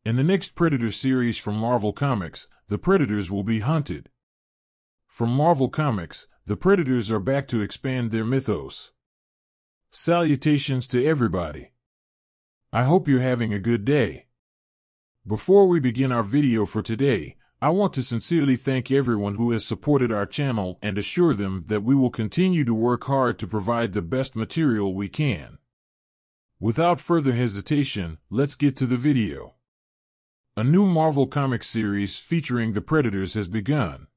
In the next Predator series from Marvel Comics, the Predators will be hunted. From Marvel Comics, the Predators are back to expand their mythos. Salutations to everybody. I hope you're having a good day. Before we begin our video for today, I want to sincerely thank everyone who has supported our channel and assure them that we will continue to work hard to provide the best material we can. Without further hesitation, let's get to the video. A new Marvel Comics series featuring the Predators has begun.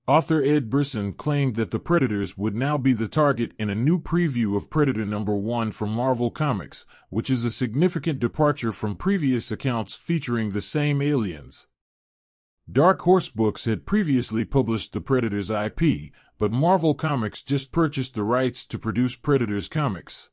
Author Ed Brisson claimed that the Predators would now be the target in a new preview of Predator #1 from Marvel Comics, which is a significant departure from previous accounts featuring the same aliens. Dark Horse Books had previously published the Predators IP, but Marvel Comics just purchased the rights to produce Predators comics.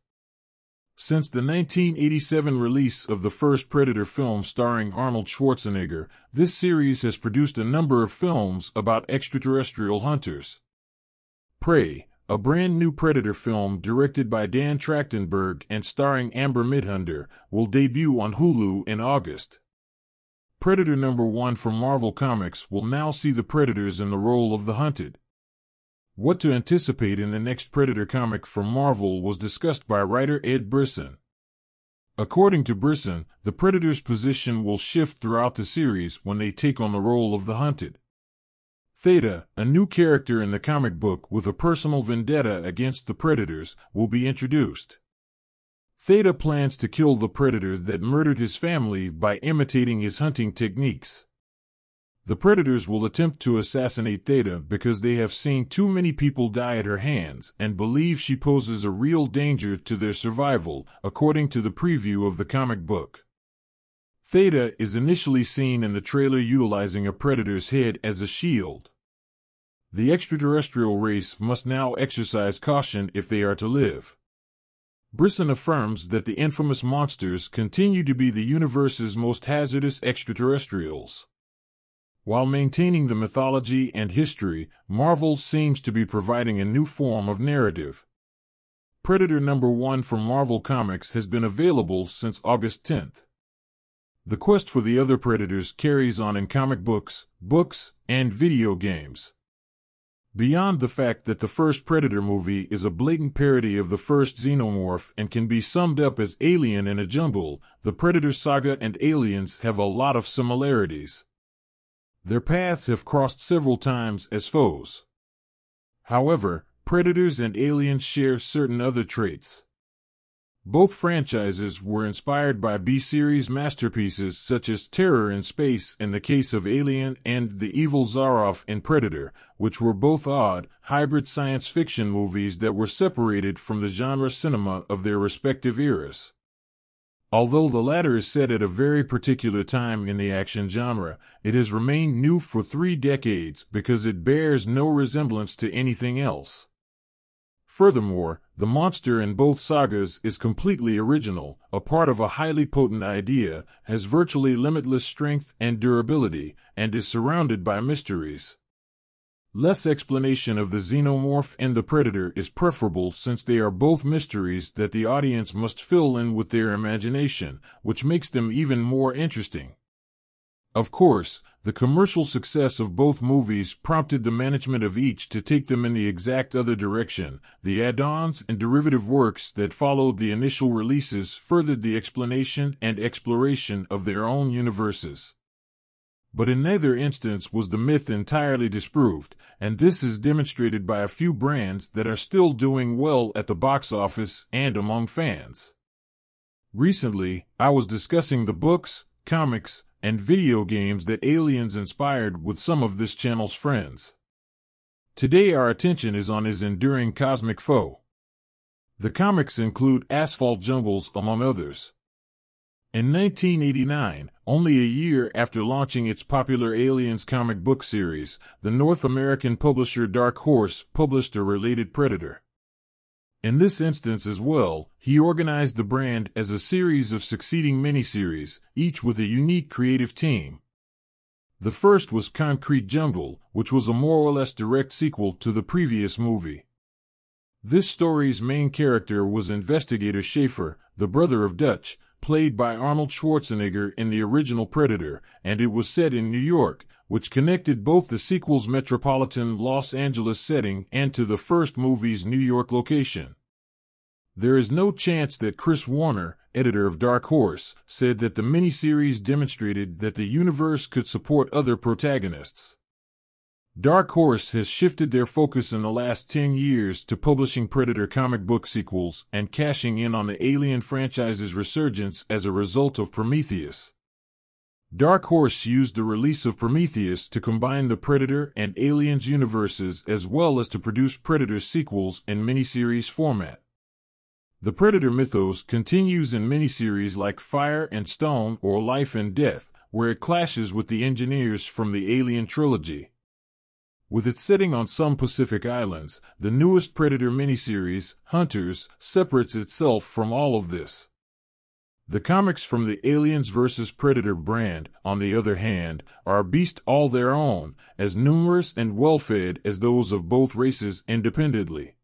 Since the 1987 release of the first Predator film starring Arnold Schwarzenegger, this series has produced a number of films about extraterrestrial hunters. Prey, a brand new Predator film directed by Dan Trachtenberg and starring Amber Midthunder, will debut on Hulu in August. Predator #1 from Marvel Comics will now see the Predators in the role of the hunted. What to anticipate in the next Predator comic from Marvel was discussed by writer Ed Brisson. According to Brisson, the Predator's position will shift throughout the series when they take on the role of the hunted. Theta, a new character in the comic book with a personal vendetta against the Predators, will be introduced. Theta plans to kill the Predator that murdered his family by imitating his hunting techniques. The Predators will attempt to assassinate Theta because they have seen too many people die at her hands and believe she poses a real danger to their survival, according to the preview of the comic book. Theta is initially seen in the trailer utilizing a Predator's head as a shield. The extraterrestrial race must now exercise caution if they are to live. Brisson affirms that the infamous monsters continue to be the universe's most hazardous extraterrestrials. While maintaining the mythology and history, Marvel seems to be providing a new form of narrative. Predator #1 from Marvel Comics has been available since August 10th. The quest for the other Predators carries on in comic books, and video games. Beyond the fact that the first Predator movie is a blatant parody of the first Xenomorph and can be summed up as Alien in a Jungle, the Predator saga and Aliens have a lot of similarities. Their paths have crossed several times as foes. However, Predators and Aliens share certain other traits. Both franchises were inspired by B-series masterpieces such as Terror in Space in the case of Alien and The Evil Zaroff in Predator, which were both odd, hybrid science fiction movies that were separated from the genre cinema of their respective eras. Although the latter is set at a very particular time in the action genre, it has remained new for 3 decades because it bears no resemblance to anything else. Furthermore, the monster in both sagas is completely original, a part of a highly potent idea, has virtually limitless strength and durability, and is surrounded by mysteries. Less explanation of the Xenomorph and the Predator is preferable since they are both mysteries that the audience must fill in with their imagination, which makes them even more interesting. Of course, the commercial success of both movies prompted the management of each to take them in the exact other direction. The add-ons and derivative works that followed the initial releases furthered the explanation and exploration of their own universes. But in neither instance was the myth entirely disproved, and this is demonstrated by a few brands that are still doing well at the box office and among fans. Recently, I was discussing the books, comics, and video games that Aliens inspired with some of this channel's friends. Today our attention is on his enduring cosmic foe. The comics include Asphalt Jungles among others. In 1989, only a year after launching its popular Aliens comic book series, the North American publisher Dark Horse published a related Predator. In this instance as well, he organized the brand as a series of succeeding miniseries, each with a unique creative team. The first was Concrete Jungle, which was a more or less direct sequel to the previous movie. This story's main character was Investigator Schaefer, the brother of Dutch, played by Arnold Schwarzenegger in the original Predator, and it was set in New York, which connected both the sequel's metropolitan Los Angeles setting and to the first movie's New York location. There is no chance that Chris Warner, editor of Dark Horse, said that the miniseries demonstrated that the universe could support other protagonists. Dark Horse has shifted their focus in the last 10 years to publishing Predator comic book sequels and cashing in on the Alien franchise's resurgence as a result of Prometheus. Dark Horse used the release of Prometheus to combine the Predator and Aliens universes as well as to produce Predator sequels in miniseries format. The Predator mythos continues in miniseries like Fire and Stone or Life and Death, where it clashes with the engineers from the Alien trilogy. With its setting on some Pacific islands, the newest Predator miniseries, Hunters, separates itself from all of this. The comics from the Aliens vs. Predator brand, on the other hand, are a beast all their own, as numerous and well-fed as those of both races independently.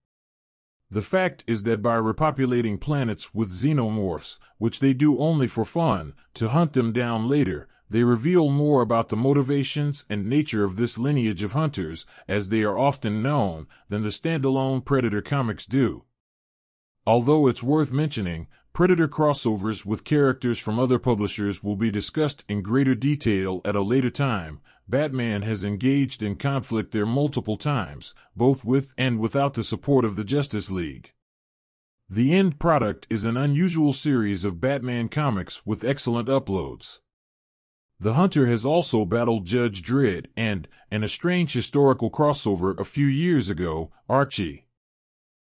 The fact is that by repopulating planets with xenomorphs, which they do only for fun, to hunt them down later, they reveal more about the motivations and nature of this lineage of hunters, as they are often known, than the standalone Predator comics do. Although it's worth mentioning, Predator crossovers with characters from other publishers will be discussed in greater detail at a later time. Batman has engaged in conflict there multiple times, both with and without the support of the Justice League. The end product is an unusual series of Batman comics with excellent uploads. The Hunter has also battled Judge Dredd and, in a strange historical crossover a few years ago, Archie.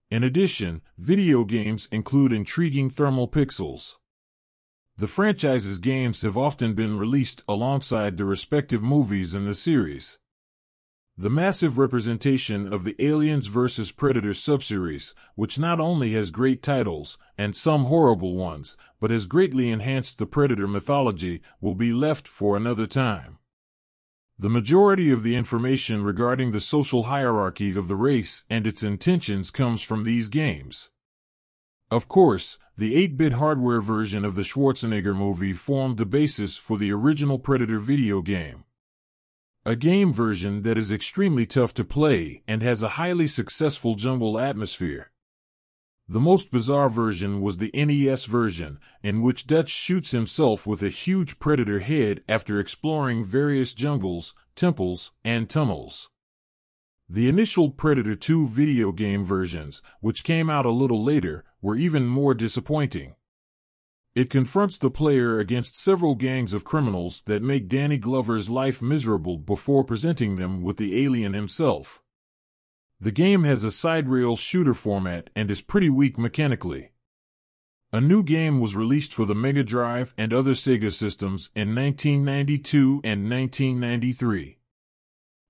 In addition, video games include intriguing thermal pixels. The franchise's games have often been released alongside the respective movies in the series. The massive representation of the Aliens vs. Predator subseries, which not only has great titles, and some horrible ones, but has greatly enhanced the Predator mythology, will be left for another time. The majority of the information regarding the social hierarchy of the race and its intentions comes from these games. Of course, the 8-bit hardware version of the Schwarzenegger movie formed the basis for the original Predator video game. A game version that is extremely tough to play and has a highly successful jungle atmosphere. The most bizarre version was the NES version, in which Dutch shoots himself with a huge predator head after exploring various jungles, temples, and tunnels. The initial Predator 2 video game versions, which came out a little later, were even more disappointing. It confronts the player against several gangs of criminals that make Danny Glover's life miserable before presenting them with the alien himself. The game has a side-rail shooter format and is pretty weak mechanically. A new game was released for the Mega Drive and other Sega systems in 1992 and 1993.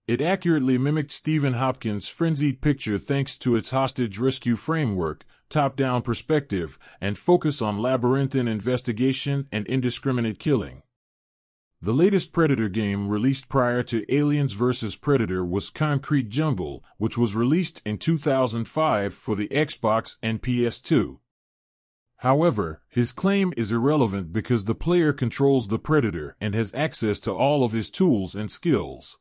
It accurately mimicked Stephen Hopkins' frenzied picture thanks to its hostage rescue framework, top-down perspective, and focus on labyrinthine investigation and indiscriminate killing. The latest Predator game released prior to Aliens vs. Predator was Concrete Jungle, which was released in 2005 for the Xbox and PS2. However, his claim is irrelevant because the player controls the Predator and has access to all of his tools and skills.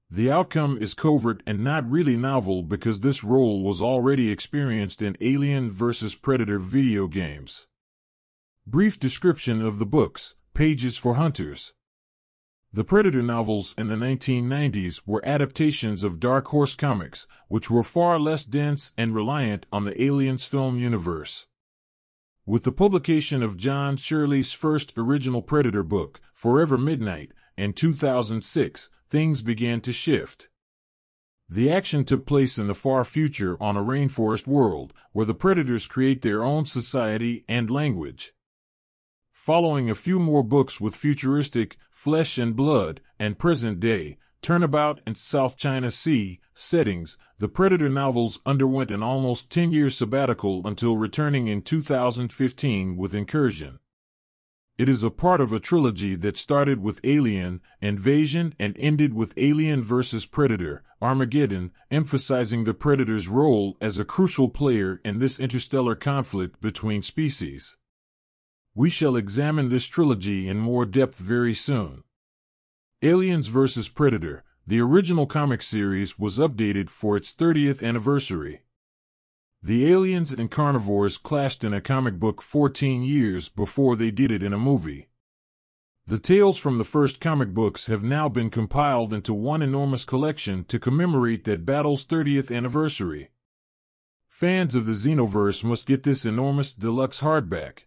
The outcome is covert and not really novel because this role was already experienced in Alien vs. Predator video games. Brief description of the books, pages for hunters. The Predator novels in the 1990s were adaptations of Dark Horse comics, which were far less dense and reliant on the Aliens film universe. With the publication of John Shirley's first original Predator book, Forever Midnight, in 2006, things began to shift. The action took place in the far future on a rainforest world, where the Predators create their own society and language. Following a few more books with futuristic, flesh and blood, and present-day, turnabout and South China Sea settings, the Predator novels underwent an almost 10-year sabbatical until returning in 2015 with Incursion. It is a part of a trilogy that started with Alien, Invasion and ended with Alien vs. Predator, Armageddon, emphasizing the Predator's role as a crucial player in this interstellar conflict between species. We shall examine this trilogy in more depth very soon. Aliens vs. Predator, the original comic series, was updated for its 30th anniversary. The aliens and carnivores clashed in a comic book 14 years before they did it in a movie. The tales from the first comic books have now been compiled into one enormous collection to commemorate that battle's 30th anniversary. Fans of the Xenoverse must get this enormous deluxe hardback.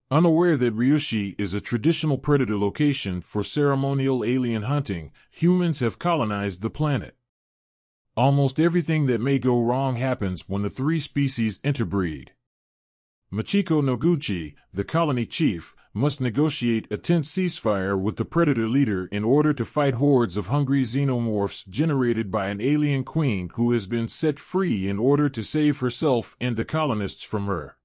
Unaware that Ryushi is a traditional predator location for ceremonial alien hunting, humans have colonized the planet. Almost everything that may go wrong happens when the three species interbreed. Machiko Noguchi, the colony chief, must negotiate a tense ceasefire with the predator leader in order to fight hordes of hungry xenomorphs generated by an alien queen who has been set free in order to save herself and the colonists from her.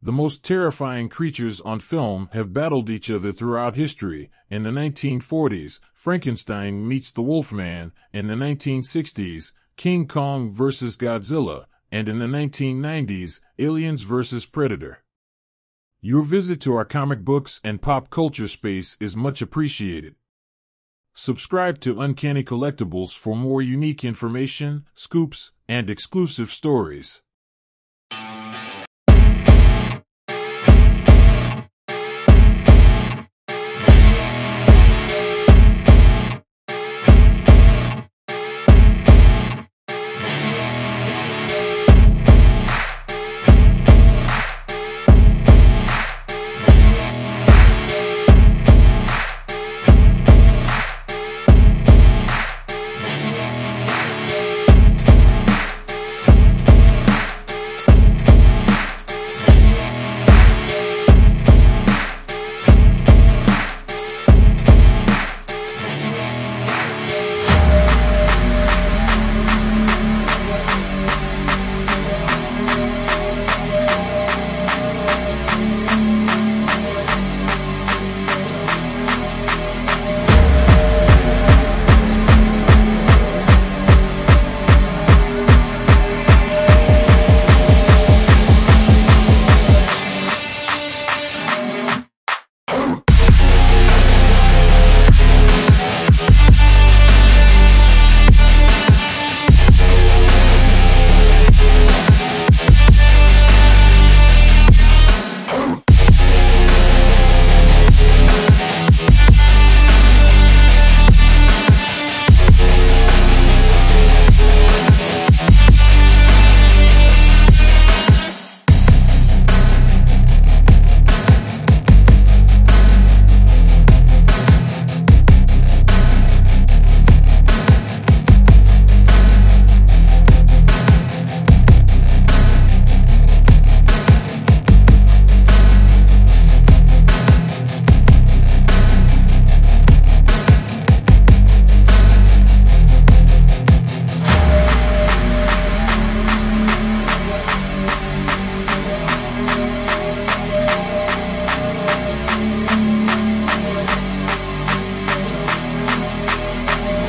The most terrifying creatures on film have battled each other throughout history. In the 1940s, Frankenstein meets the Wolfman. In the 1960s, King Kong vs. Godzilla. And in the 1990s, Aliens vs. Predator. Your visit to our comic books and pop culture space is much appreciated. Subscribe to Uncanny Collectibles for more unique information, scoops, and exclusive stories.